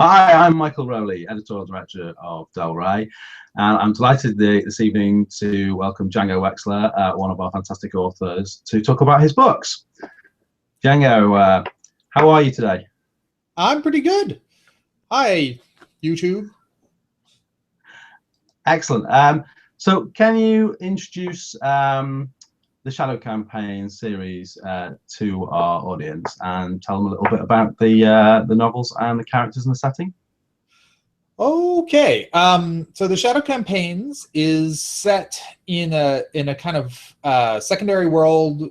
Hi, I'm Michael Rowley, Editorial Director of Del Rey, and I'm delighted this evening to welcome Django Wexler, one of our fantastic authors, to talk about his books. Django, how are you today? I'm pretty good. Hi, YouTube. Excellent. So can you introduce the Shadow Campaign series to our audience and tell them a little bit about the novels and the characters and the setting? Okay. So the Shadow Campaigns is set in a kind of secondary world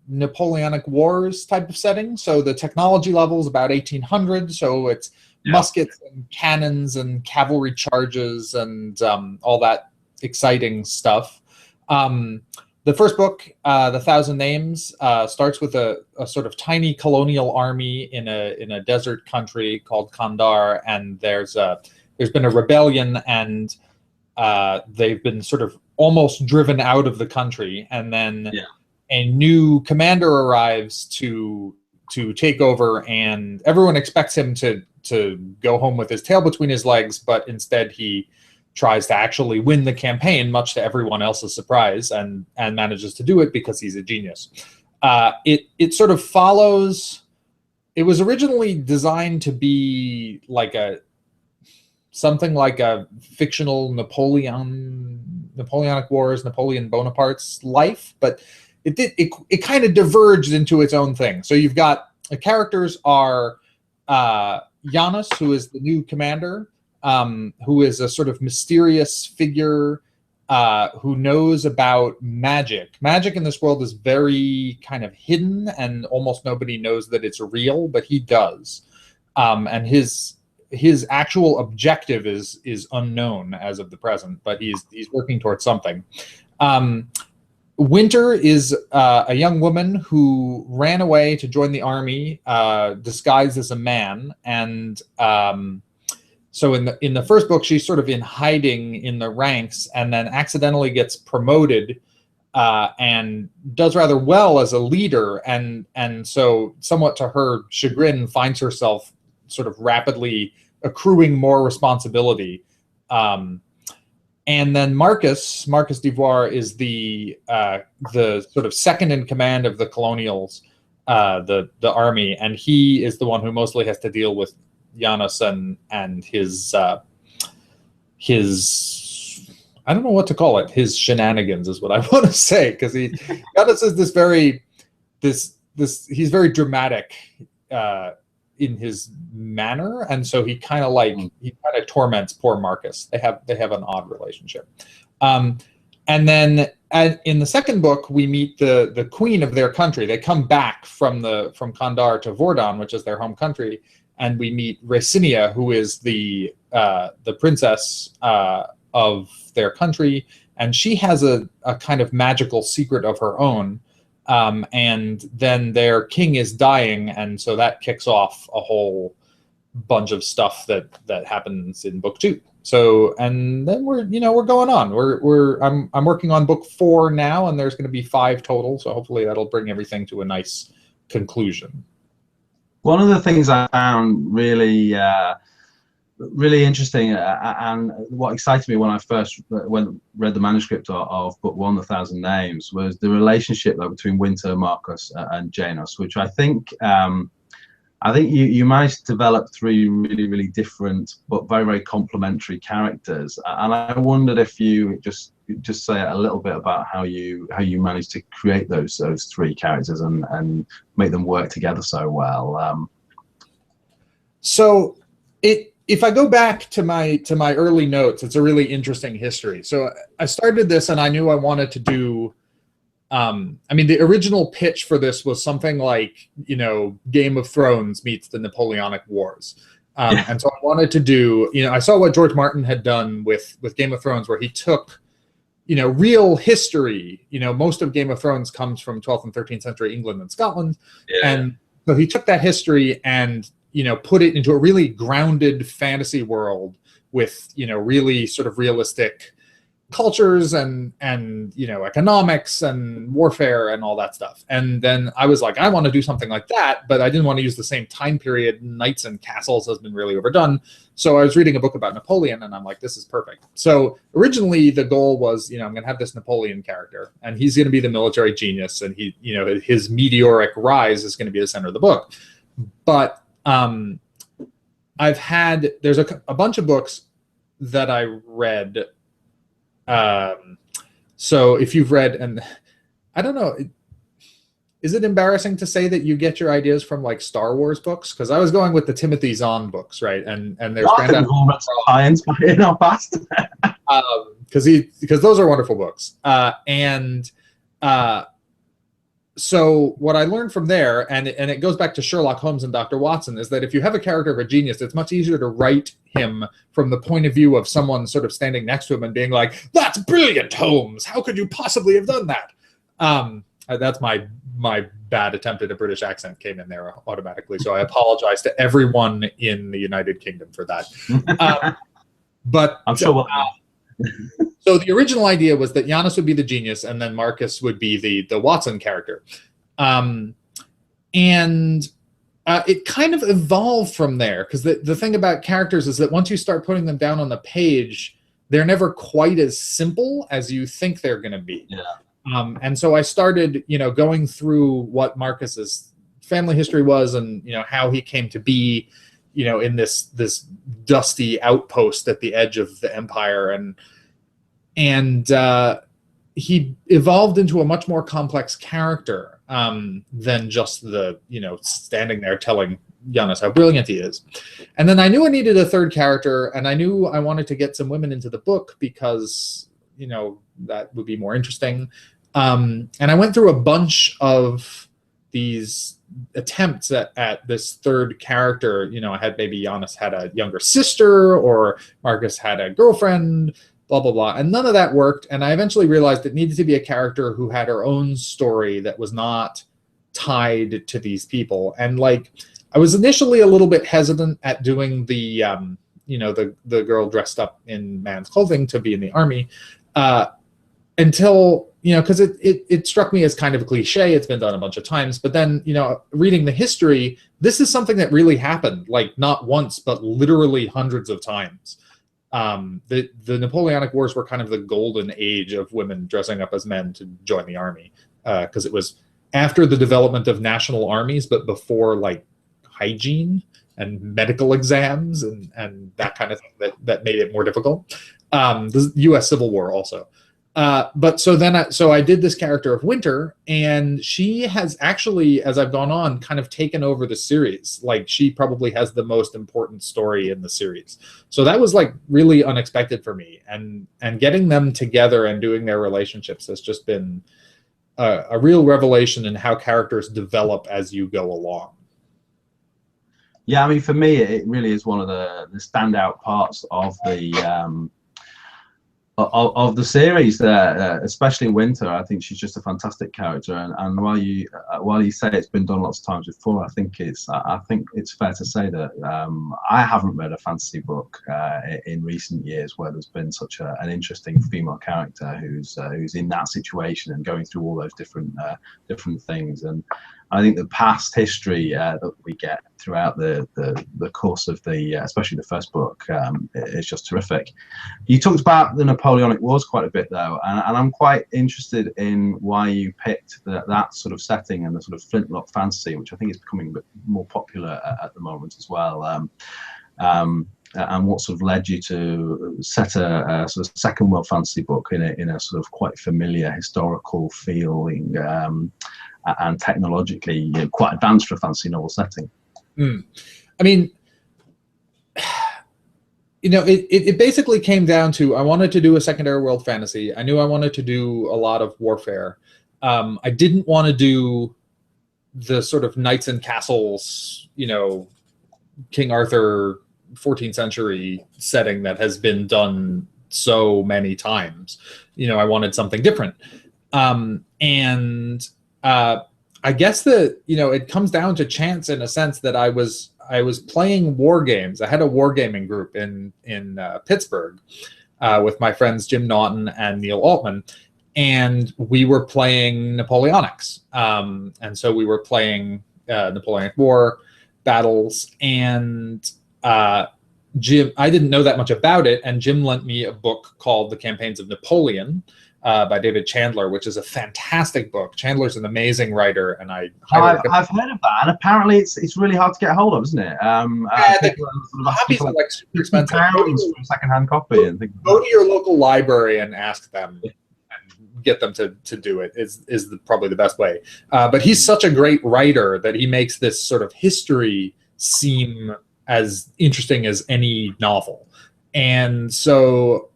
Napoleonic Wars type of setting. So the technology level is about 1800. So it's muskets and cannons and cavalry charges and all that exciting stuff. The first book, The Thousand Names, starts with a sort of tiny colonial army in a desert country called Kandar, and there's been a rebellion, and they've been sort of almost driven out of the country, and then a new commander arrives to take over, and everyone expects him to go home with his tail between his legs, but instead he tries to actually win the campaign, much to everyone else's surprise, and manages to do it because he's a genius. It sort of follows. It was originally designed to be like something like a fictional Napoleonic Wars, Napoleon Bonaparte's life, but it kind of diverged into its own thing. So you've got the characters are Janus, who is the new commander, who is a sort of mysterious figure who knows about magic. Magic in this world is very kind of hidden, and almost nobody knows that it's real, but he does. And his actual objective is unknown as of the present, but he's working towards something. Winter is a young woman who ran away to join the army, disguised as a man, and so in the first book, she's sort of in hiding in the ranks, and then accidentally gets promoted and does rather well as a leader, and so somewhat to her chagrin, finds herself sort of rapidly accruing more responsibility. And then Marcus Devoir is the sort of second in command of the colonials, the army, and he is the one who mostly has to deal with Janus and his I don't know what to call it. His shenanigans is what I want to say, because Janus is he's very dramatic in his manner, and so he kind of torments poor Marcus. They have an odd relationship. And then in the second book, we meet the queen of their country. They come back from Kandar to Vordon, which is their home country, and we meet Raysinia, who is the princess of their country, and she has a kind of magical secret of her own. And then their king is dying, and so that kicks off a whole bunch of stuff that happens in book 2. So, and then we're going on. I'm working on book 4 now, and there's going to be 5 total. So hopefully that'll bring everything to a nice conclusion. One of the things I found really interesting, and what excited me when I first read the manuscript of book 1, The Thousand Names, was the relationship between Winter, Marcus, and Janus, which I think you managed to develop 3 really, really different but very, very complementary characters. And I wondered if you just say a little bit about how you managed to create those 3 characters and make them work together so well. So if I go back to my early notes, it's a really interesting history. So I started this, and I knew I wanted to do. The original pitch for this was something like, Game of Thrones meets the Napoleonic Wars. And so I wanted to do, I saw what George Martin had done with Game of Thrones, where he took, real history. Most of Game of Thrones comes from 12th and 13th century England and Scotland. Yeah. And so he took that history and, put it into a really grounded fantasy world with, really sort of realistic cultures and economics and warfare and all that stuff. And then I was like, I want to do something like that, but I didn't want to use the same time period. Knights and castles has been really overdone. So I was reading a book about Napoleon, and I'm like, this is perfect. So originally the goal was, I'm going to have this Napoleon character, and he's going to be the military genius, and his meteoric rise is going to be the center of the book. But there's a bunch of books that I read. So if you've read, and I don't know, is it embarrassing to say that you get your ideas from like Star Wars books? Because I was going with the Timothy Zahn books, right? And there's because those are wonderful books. So what I learned from there, and it goes back to Sherlock Holmes and Dr. Watson, is that if you have a character of a genius, it's much easier to write him from the point of view of someone sort of standing next to him and being like, "That's brilliant, Holmes. How could you possibly have done that?" That's my bad attempt at a British accent came in there automatically. So I apologize to everyone in the United Kingdom for that. But I'm sure. So the original idea was that Giannis would be the genius, and then Marcus would be the Watson character. It kind of evolved from there, because the thing about characters is that once you start putting them down on the page, they're never quite as simple as you think they're going to be. Yeah. And so I started, going through what Marcus's family history was, and how he came to be, in this dusty outpost at the edge of the empire, and he evolved into a much more complex character than just the standing there telling Giannis how brilliant he is. And then I knew I needed a third character, and I knew I wanted to get some women into the book because that would be more interesting. And I went through a bunch of these attempts at this third character. I had maybe Giannis had a younger sister, or Marcus had a girlfriend, blah, blah, blah. And none of that worked. And I eventually realized it needed to be a character who had her own story that was not tied to these people. And I was initially a little bit hesitant at doing the girl dressed up in man's clothing to be in the army, until, because it struck me as kind of a cliche. It's been done a bunch of times. But then, reading the history, this is something that really happened, not once, but literally hundreds of times. The Napoleonic Wars were kind of the golden age of women dressing up as men to join the army, because it was after the development of national armies, but before hygiene and medical exams and that kind of thing that made it more difficult. The U.S. Civil War also. But so I did this character of Winter, and she has actually, as I've gone on, kind of taken over the series. She probably has the most important story in the series. So that was really unexpected for me, and getting them together and doing their relationships has just been a real revelation in how characters develop as you go along. Yeah, I mean, for me, it really is one of the standout parts of the series, especially Winter. I think she's just a fantastic character, and while you say it's been done lots of times before, I think it's fair to say that I haven't read a fantasy book in recent years where there's been such an interesting female character who's in that situation and going through all those different things. And I think the past history that we get throughout the course of especially the first book, is just terrific. You talked about the Napoleonic Wars quite a bit, though, and I'm quite interested in why you picked that sort of setting and the sort of flintlock fantasy, which I think is becoming a bit more popular at the moment as well. And what sort of led you to set a sort of second world fantasy book in a sort of quite familiar historical feeling, and technologically quite advanced for a fantasy novel setting? I mean, it basically came down to, I wanted to do a secondary world fantasy. I knew I wanted to do a lot of warfare. I didn't want to do the sort of knights and castles, King Arthur 14th century setting that has been done so many times. I wanted something different. I guess that, it comes down to chance in a sense that I was playing war games. I had a wargaming group in Pittsburgh, with my friends Jim Naughton and Neil Altman, and we were playing Napoleonics. And so we were playing Napoleonic War battles, and Jim, I didn't know that much about it, and Jim lent me a book called The Campaigns of Napoleon by David Chandler, which is a fantastic book. Chandler's an amazing writer, and I've heard of that, and apparently it's really hard to get hold of, isn't it? Copies are like super expensive. Pounds for a second-hand copy, and go to your local library and ask them, and get them to do it. Is probably the best way. But he's such a great writer that he makes this sort of history seem as interesting as any novel. And so,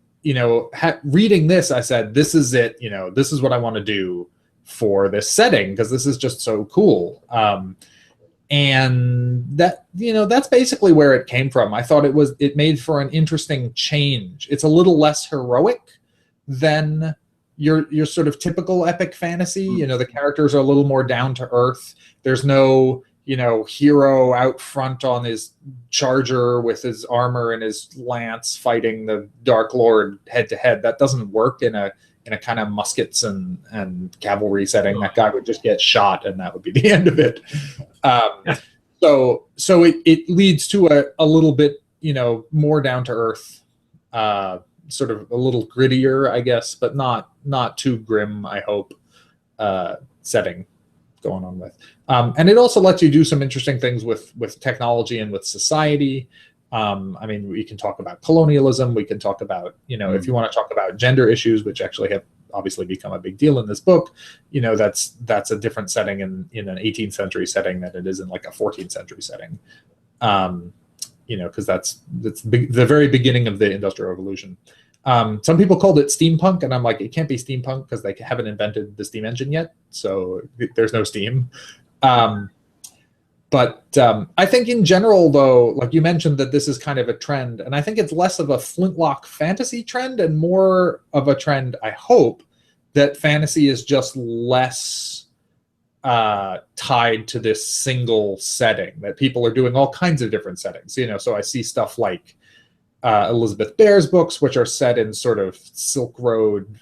reading this, I said, this is it. This is what I want to do for this setting, because this is just so cool. And that, that's basically where it came from. I thought it made for an interesting change. It's a little less heroic than your sort of typical epic fantasy. The characters are a little more down to earth. There's no hero out front on his charger with his armor and his lance fighting the Dark Lord head to head. That doesn't work in a kind of muskets and cavalry setting. That guy would just get shot, and that would be the end of it. So it leads to a little bit, more down to earth, sort of a little grittier, I guess, but not too grim, I hope, setting going on with. And it also lets you do some interesting things with technology and with society. We can talk about colonialism. We can talk about, if you want to talk about gender issues, which actually have obviously become a big deal in this book, that's a different setting in an 18th century setting than it is in like a 14th century setting. Because that's the very beginning of the Industrial Revolution. Some people called it steampunk, and I'm like, it can't be steampunk because they haven't invented the steam engine yet, so there's no steam. But I think in general, though, like you mentioned, that this is kind of a trend, and I think it's less of a flintlock fantasy trend and more of a trend, I hope, that fantasy is just less tied to this single setting, that people are doing all kinds of different settings. So I see stuff like Elizabeth Bear's books, which are set in sort of Silk Road,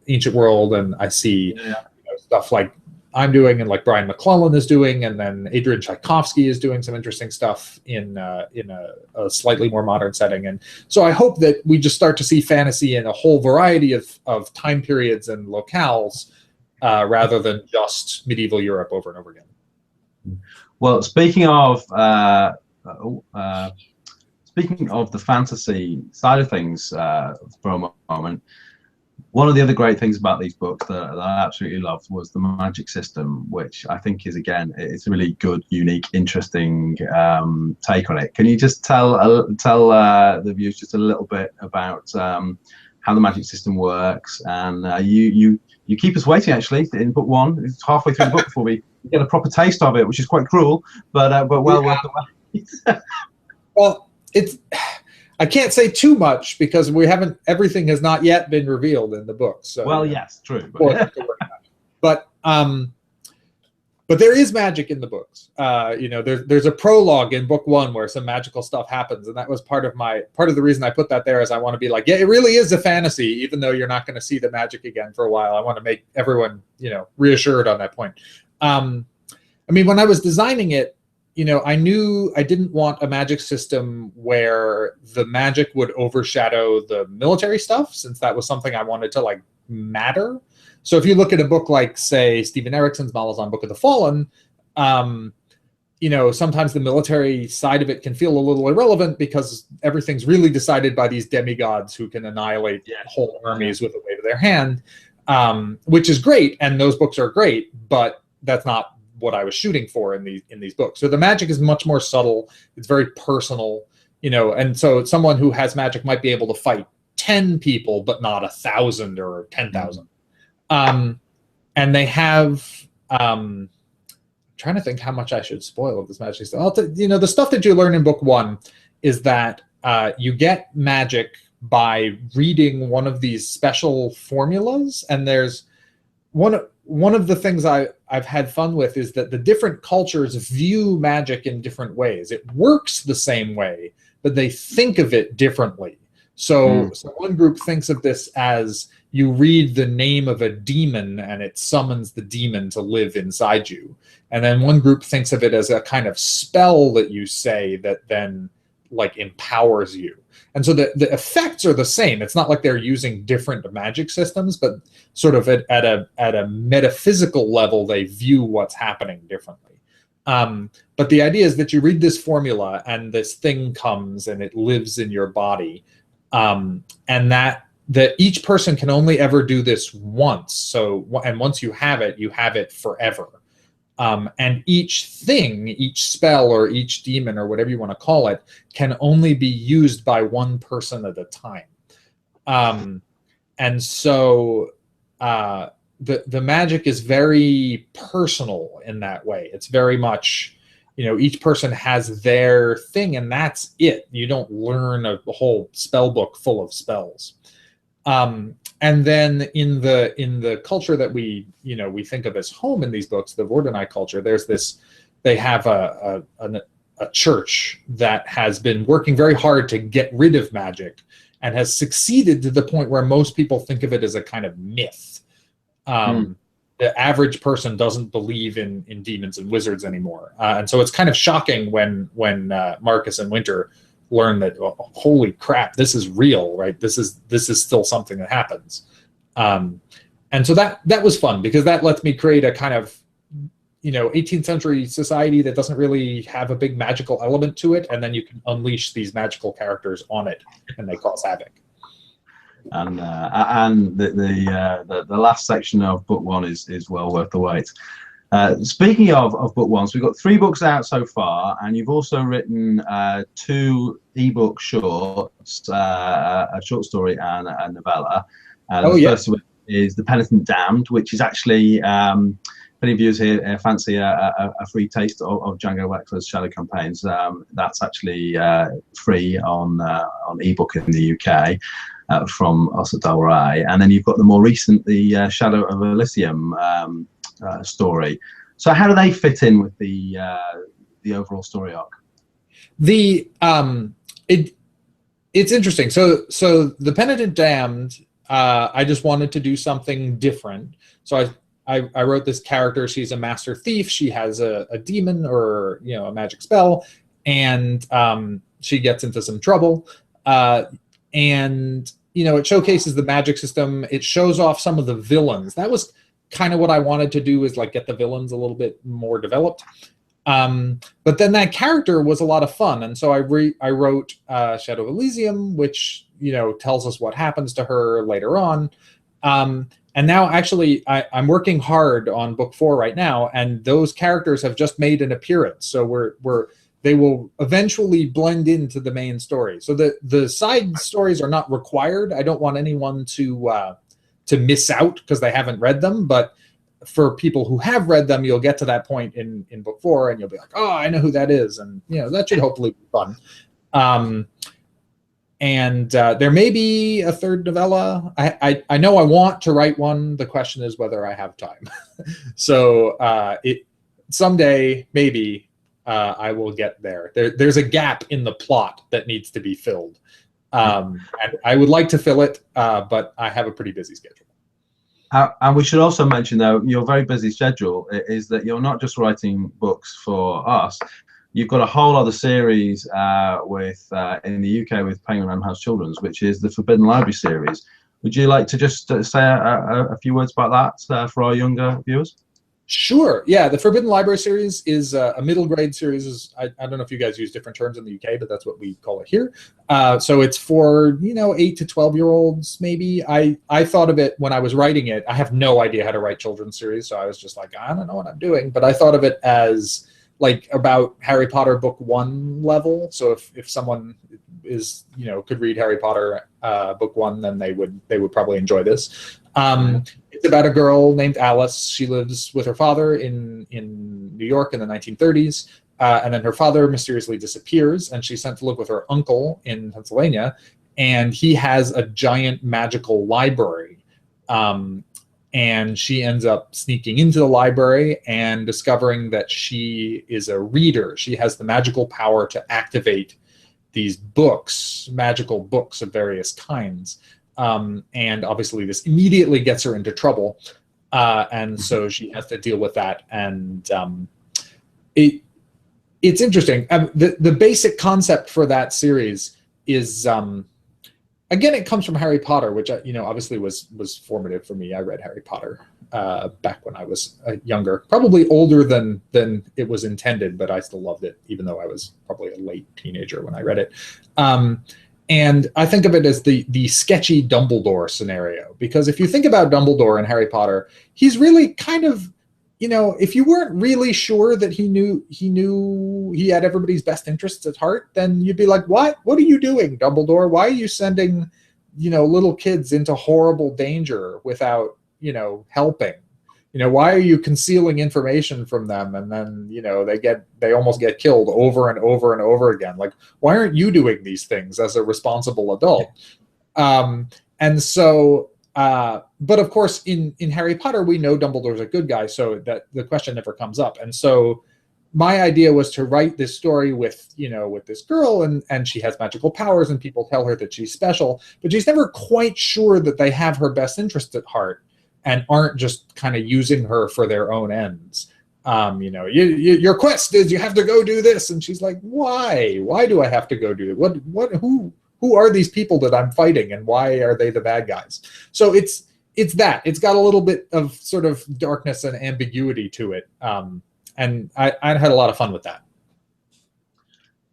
ancient world, and I see stuff like I'm doing, and like Brian McClellan is doing, and then Adrian Tchaikovsky is doing some interesting stuff in a slightly more modern setting. And so I hope that we just start to see fantasy in a whole variety of time periods and locales, rather than just medieval Europe over and over again. Well, speaking of the fantasy side of things, for a moment, one of the other great things about these books that I absolutely loved was the magic system, which I think is, again, it's a really good, unique, interesting take on it. Can you just tell the viewers just a little bit about how the magic system works? And you keep us waiting, actually, in book one. It's halfway through the book before we get a proper taste of it, which is quite cruel, but well worth the wait. Well, I can't say too much because everything has not yet been revealed in the book. So, well, yes, true. But there is magic in the books. There's a prologue in book one where some magical stuff happens, and that was part of the reason I put that there, is I want to be like, yeah, it really is a fantasy, even though you're not going to see the magic again for a while. I want to make everyone, reassured on that point. When I was designing it, I knew I didn't want a magic system where the magic would overshadow the military stuff, since that was something I wanted to matter. So if you look at a book like, say, Stephen Erickson's Malazan Book of the Fallen, sometimes the military side of it can feel a little irrelevant because everything's really decided by these demigods who can annihilate whole armies with a wave of their hand, which is great, and those books are great, but that's not what I was shooting for in these books. So the magic is much more subtle. It's very personal, and so someone who has magic might be able to fight 10 people, but not 1,000 or 10,000. And they have, trying to think how much I should spoil of this magic stuff. The stuff that you learn in book one is that you get magic by reading one of these special formulas, and there's one of the things I've had fun with is that the different cultures view magic in different ways. It works the same way, but they think of it differently. So one group thinks of this as you read the name of a demon and it summons the demon to live inside you. And then one group thinks of it as a kind of spell that you say that then like empowers you. And so the effects are the same. It's not like they're using different magic systems, but sort of at a metaphysical level, they view what's happening differently. But the idea is that you read this formula and this thing comes and it lives in your body. And that each person can only ever do this once. So, and once you have it forever. And each thing, each spell or each demon or whatever you want to call it, can only be used by one person at a time. And so the magic is very personal in that way. It's very much, each person has their thing and that's it. You don't learn a whole spell book full of spells. And then in the culture that we think of as home in these books, the Vordenai culture, there's this, they have a church that has been working very hard to get rid of magic and has succeeded to the point where most people think of it as a kind of myth. The average person doesn't believe in demons and wizards anymore. And so it's kind of shocking when Marcus and Winter learn that, oh, holy crap, this is real, right? This is still something that happens. And so that was fun because that lets me create a kind of 18th century society that doesn't really have a big magical element to it, and then you can unleash these magical characters on it and they cause havoc. And the last section of book one is well worth the wait. Speaking of book one, so we've got 3 books out so far, and you've also written 2 ebook shorts, a short story and a novella. The first one is The Penitent Damned, which is actually, if any viewers here fancy a free taste of Django Wexler's Shadow Campaigns, that's actually free on ebook in the UK. From us at Del Rey. And then you've got the more recent, the Shadow of Elysium story. So how do they fit in with the overall story arc? It's interesting. So The Penitent Damned, I just wanted to do something different. So I wrote this character. She's a master thief. She has a demon or a magic spell, and she gets into some trouble. And it showcases the magic system. It shows off some of the villains. That was kind of what I wanted to do, is like get the villains a little bit more developed. But then that character was a lot of fun, and so I wrote Shadow of Elysium, which tells us what happens to her later on. And now actually I'm working hard on book 4 right now, and those characters have just made an appearance. So they will eventually blend into the main story. So the side stories are not required. I don't want anyone to miss out because they haven't read them. But for people who have read them, you'll get to that point in book 4, and you'll be like, oh, I know who that is, and that should hopefully be fun. And there may be a 3rd novella. I know I want to write one. The question is whether I have time. So someday maybe. I will get there. There's a gap in the plot that needs to be filled. And I would like to fill it, but I have a pretty busy schedule. And we should also mention, though, your very busy schedule is that you're not just writing books for us. You've got a whole other series in the UK with Penguin Random House Children's, which is the Forbidden Library series. Would you like to just say a few words about that for our younger viewers? Sure. Yeah, the Forbidden Library series is a middle grade series. I don't know if you guys use different terms in the UK, but that's what we call it here. So it's for 8 to 12-year-olds maybe. I thought of it when I was writing it. I have no idea how to write children's series, so I was just like, I don't know what I'm doing. But I thought of it as like about Harry Potter book 1 level. So if someone is could read Harry Potter book 1, then they would probably enjoy this. It's about a girl named Alice. She lives with her father in New York in the 1930s, and then her father mysteriously disappears, and she's sent to live with her uncle in Pennsylvania, and he has a giant magical library. and she ends up sneaking into the library and discovering that she is a reader. She has the magical power to activate these books, magical books of various kinds. And obviously this immediately gets her into trouble. And so she has to deal with that. And it's interesting. The basic concept for that series is, again, it comes from Harry Potter, which obviously was formative for me. I read Harry Potter back when I was younger, probably older than it was intended, but I still loved it, even though I was probably a late teenager when I read it. And I think of it as the sketchy Dumbledore scenario, because if you think about Dumbledore in Harry Potter, he's really kind of, if you weren't really sure that he knew he had everybody's best interests at heart, then you'd be like, what are you doing, Dumbledore? Why are you sending, little kids into horrible danger without, helping? Why are you concealing information from them? And then, they almost get killed over and over and over again. Like, why aren't you doing these things as a responsible adult? And so, but of course, in Harry Potter, we know Dumbledore's a good guy, so that the question never comes up. And so my idea was to write this story with this girl, and she has magical powers, and people tell her that she's special, but she's never quite sure that they have her best interest at heart and aren't just kind of using her for their own ends. Your quest is you have to go do this, and she's like, why do I have to go do it? Who are these people that I'm fighting, and why are they the bad guys? So it's that. It's got a little bit of sort of darkness and ambiguity to it. And I had a lot of fun with that.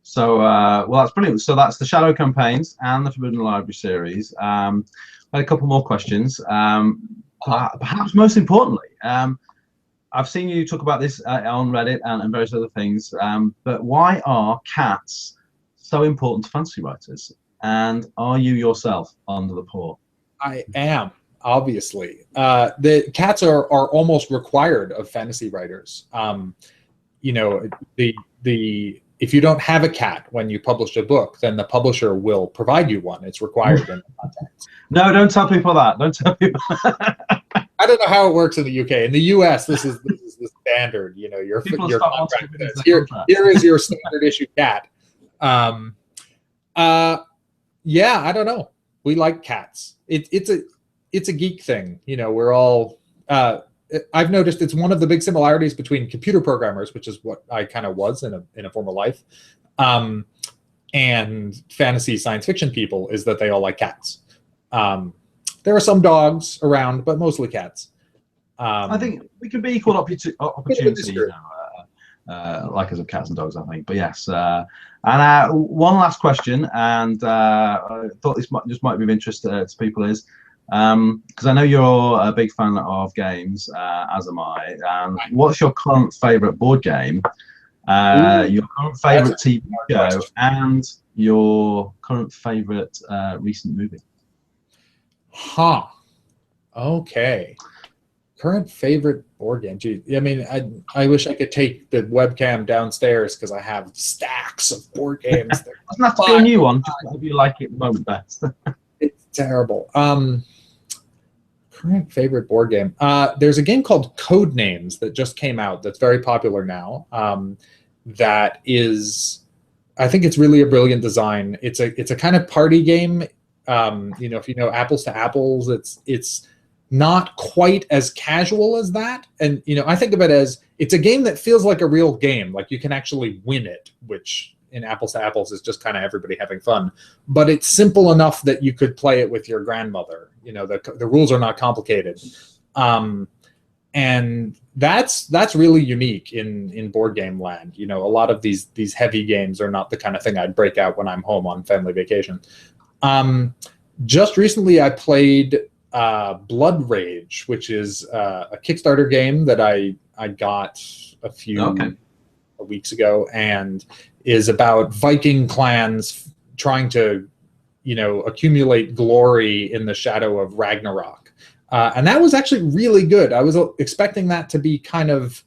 So, well, that's brilliant. So that's the Shadow Campaigns and the Forbidden Library series. I had a couple more questions. Perhaps most importantly, I've seen you talk about this on Reddit and various other things, but why are cats so important to fantasy writers? And are you yourself under the paw? I am, obviously. The cats are almost required of fantasy writers. If you don't have a cat when you publish a book, then the publisher will provide you one. It's required in the contract. No, don't tell people that. Don't tell people. I don't know how it works in the UK. In the US, this is the standard. Your contract says, here is your standard issue cat. Yeah, I don't know. We like cats. It's a geek thing. We're all. I've noticed it's one of the big similarities between computer programmers, which is what I kind of was in a former life, and fantasy science fiction people, is that they all like cats. There are some dogs around, but mostly cats. I think we could be equal opportunity, likers of cats and dogs, I think. But yes, and one last question, and I thought this might be of interest to people, is because I know you're a big fan of games, as am I. What's your current favourite board game, your current favourite TV show, and your current favourite recent movie? Okay. Current favorite board game. Gee, I mean, I wish I could take the webcam downstairs because I have stacks of board games. Doesn't have to be a new one. Just whatever you like at the moment best. It's terrible. Current favorite board game. There's a game called Codenames that just came out that's very popular now. That is, I think it's really a brilliant design. It's a kind of party game. If you know Apples to Apples, it's not quite as casual as that. And I think of it as it's a game that feels like a real game. Like you can actually win it, which in Apples to Apples is just kind of everybody having fun. But it's simple enough that you could play it with your grandmother. The rules are not complicated. And that's really unique in board game land. A lot of these heavy games are not the kind of thing I'd break out when I'm home on family vacation. Just recently I played Blood Rage, which is a Kickstarter game that I got a few weeks ago, and is about Viking clans trying to accumulate glory in the shadow of Ragnarok. And that was actually really good. I was expecting that to be kind of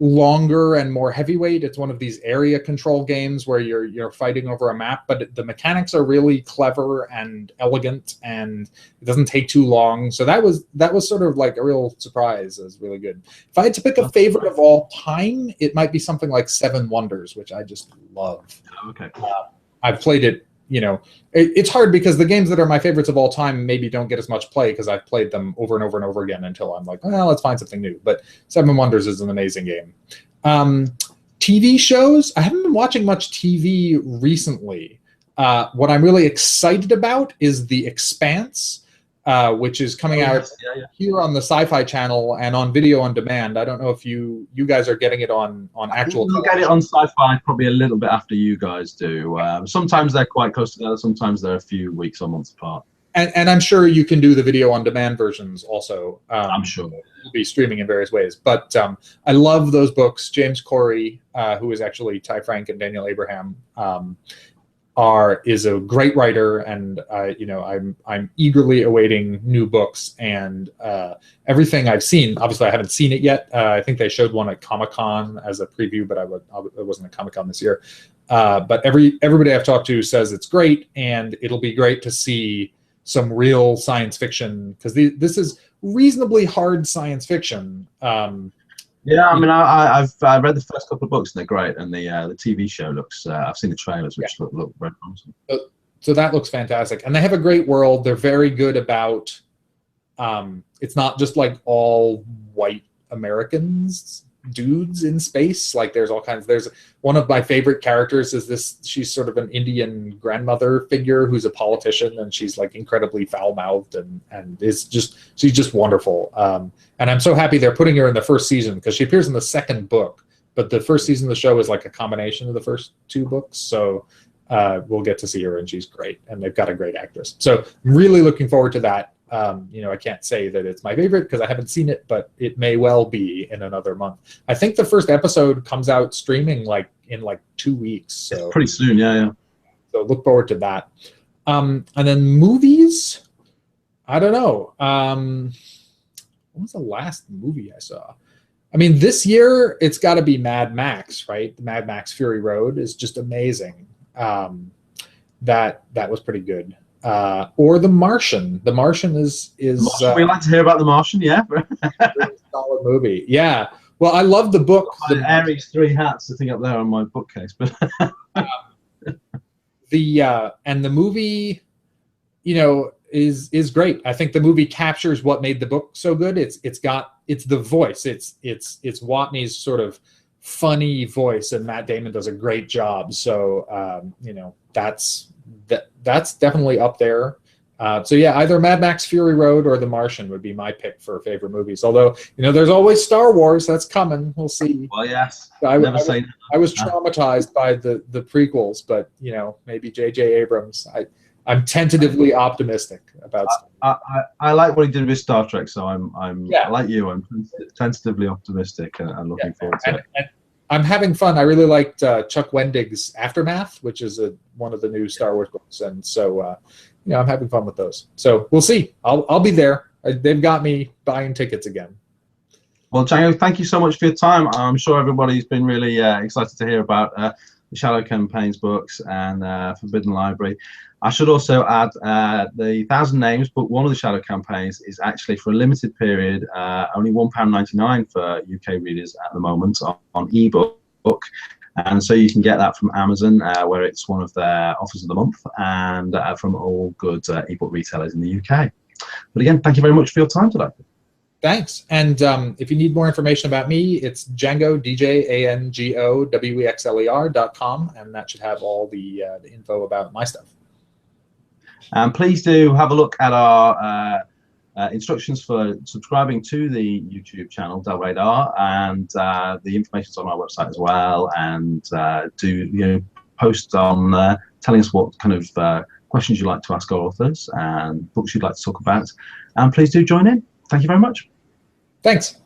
longer and more heavyweight. It's one of these area control games where you're fighting over a map, but the mechanics are really clever and elegant, and it doesn't take too long. So that was sort of like a real surprise. It was really good. If I had to pick a favorite of all time, it might be something like Seven Wonders, which I just love. Okay. I've played it. You know, it's hard because the games that are my favorites of all time maybe don't get as much play because I've played them over and over and over again until I'm like, well, let's find something new. But Seven Wonders is an amazing game. TV shows, I haven't been watching much TV recently. What I'm really excited about is The Expanse, which is coming out here on the Sci-Fi Channel and on video on demand. I don't know if you guys are getting it on actual. We'll get it on Sci-Fi probably a little bit after you guys do. Sometimes they're quite close together. Sometimes they're a few weeks or months apart. And I'm sure you can do the video on demand versions also. I'm sure. It'll be streaming in various ways. But I love those books. James Corey, who is actually Ty Frank and Daniel Abraham, is a great writer, and I'm eagerly awaiting new books, and everything I've seen. Obviously, I haven't seen it yet. I think they showed one at Comic-Con as a preview, but I wasn't at Comic-Con this year. But everybody I've talked to says it's great, and it'll be great to see some real science fiction, because this is reasonably hard science fiction. Yeah, I mean, I've read the first couple of books and they're great, and the TV show looks. I've seen the trailers, which look very promising. So that looks fantastic, and they have a great world. They're very good about. It's not just like all white Americans dudes in space. Like there's all kinds. There's one of my favorite characters is this. She's sort of an Indian grandmother figure who's a politician, and she's like incredibly foul-mouthed and she's just wonderful. And I'm so happy they're putting her in the first season because she appears in the second book, but the first season of the show is like a combination of the first two books. So we'll get to see her, and she's great, and they've got a great actress. So I'm really looking forward to that. I can't say that it's my favorite because I haven't seen it, but it may well be in another month. I think the first episode comes out streaming in 2 weeks. So pretty soon, yeah. So look forward to that. And then movies, I don't know. What was the last movie I saw? I mean, this year it's got to be Mad Max, right? Mad Max Fury Road is just amazing. That was pretty good. Or The Martian. The Martian is. We like to hear about The Martian, yeah. Really solid movie, yeah. Well, I love the book. The Aries 3 hats sitting up there on my bookcase, but and the movie, is great. I think the movie captures what made the book so good. It's the voice. It's Watney's sort of funny voice, and Matt Damon does a great job. So that's definitely up there. So yeah, either Mad Max Fury Road or The Martian would be my pick for favorite movies. Although, there's always Star Wars that's coming. We'll see. Well, yes. I was traumatized by the prequels, but maybe J.J. Abrams. I'm tentatively optimistic about. I like what he did with Star Trek, so I'm like you. I'm tentatively optimistic and looking forward to it. And I'm having fun. I really liked Chuck Wendig's Aftermath, which is one of the new Star Wars books, and so I'm having fun with those. So we'll see. I'll be there. They've got me buying tickets again. Well, Django, thank you so much for your time. I'm sure everybody's been really excited to hear about the Shadow Campaigns books and Forbidden Library. I should also add the 1,000 Names book, one of the Shadow Campaigns, is actually for a limited period, only £1.99 for UK readers at the moment on ebook. And so you can get that from Amazon, where it's one of their offers of the month, and from all good ebook retailers in the UK. But again, thank you very much for your time today. Thanks. And if you need more information about me, it's Django, DJANGOWEXLER.com, and that should have all the info about my stuff. And please do have a look at our instructions for subscribing to the YouTube channel, Reydar, and the information's on our website as well. And do post on telling us what kind of questions you'd like to ask our authors and books you'd like to talk about. And please do join in. Thank you very much. Thanks.